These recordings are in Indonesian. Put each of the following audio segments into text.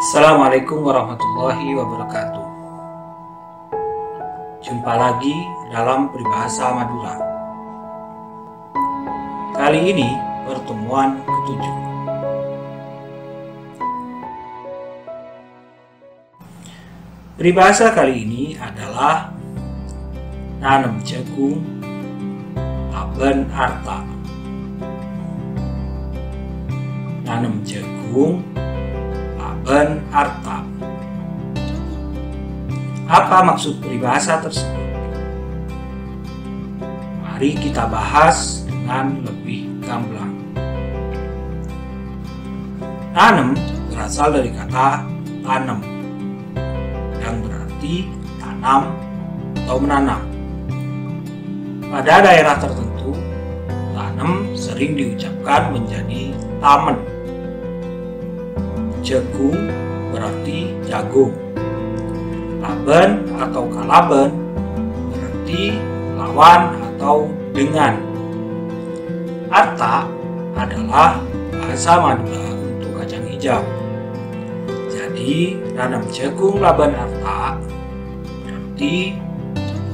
Assalamualaikum warahmatullahi wabarakatuh. Jumpa lagi dalam Peribahasa Madura. Kali ini pertemuan ketujuh. Peribahasa kali ini adalah nanam jagung, laban arta. Nanam jagung, laban arta. Apa maksud peribahasa tersebut? Mari kita bahas dengan lebih gamblang. Tanam berasal dari kata tanam, yang berarti tanam atau menanam. Pada daerah tertentu, tanam sering diucapkan menjadi tamen. Jagung berarti jagung. Laban atau kalaban berarti lawan atau dengan. Arta adalah bahasa Madura untuk kacang hijau. Jadi menanam jagung laban arta berarti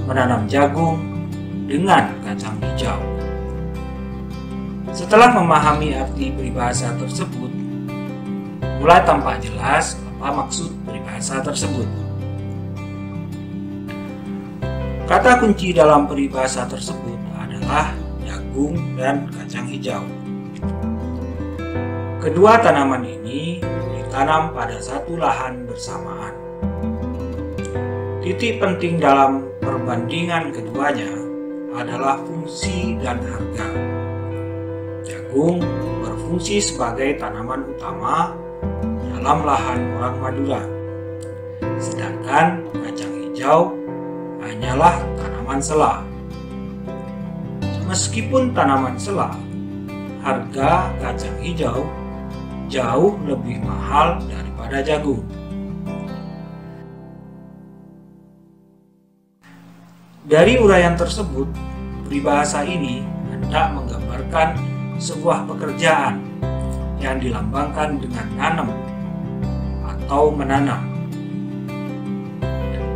menanam jagung dengan kacang hijau. Setelah memahami arti peribahasa tersebut, mulai tampak jelas apa maksud peribahasa tersebut. Kata kunci dalam peribahasa tersebut adalah jagung dan kacang hijau. Kedua tanaman ini ditanam pada satu lahan bersamaan. Titik penting dalam perbandingan keduanya adalah fungsi dan harga. Jagung berfungsi sebagai tanaman utama dalam lahan orang Madura, sedangkan kacang hijau hanyalah tanaman sela. Meskipun tanaman sela, harga kacang hijau jauh lebih mahal daripada jagung. Dari uraian tersebut, peribahasa ini hendak menggambarkan sebuah pekerjaan yang dilambangkan dengan nanam atau menanam.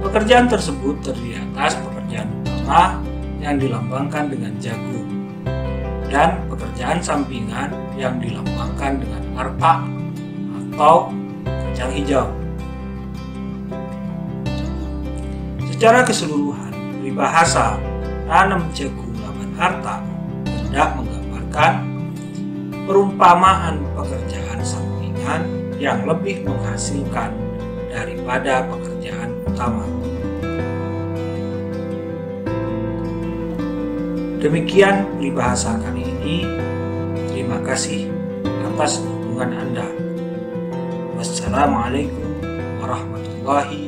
Pekerjaan tersebut terdiri atas pekerjaan utama yang dilambangkan dengan jagung dan pekerjaan sampingan yang dilambangkan dengan arta atau kacang hijau. Secara keseluruhan, peribahasa nanam jagung laban arta hendak menggambarkan perumpamaan pekerjaan sampingan yang lebih menghasilkan daripada pekerjaan utama. Demikian peribahasa kali ini. Terima kasih atas dukungan Anda. Wassalamualaikum warahmatullahi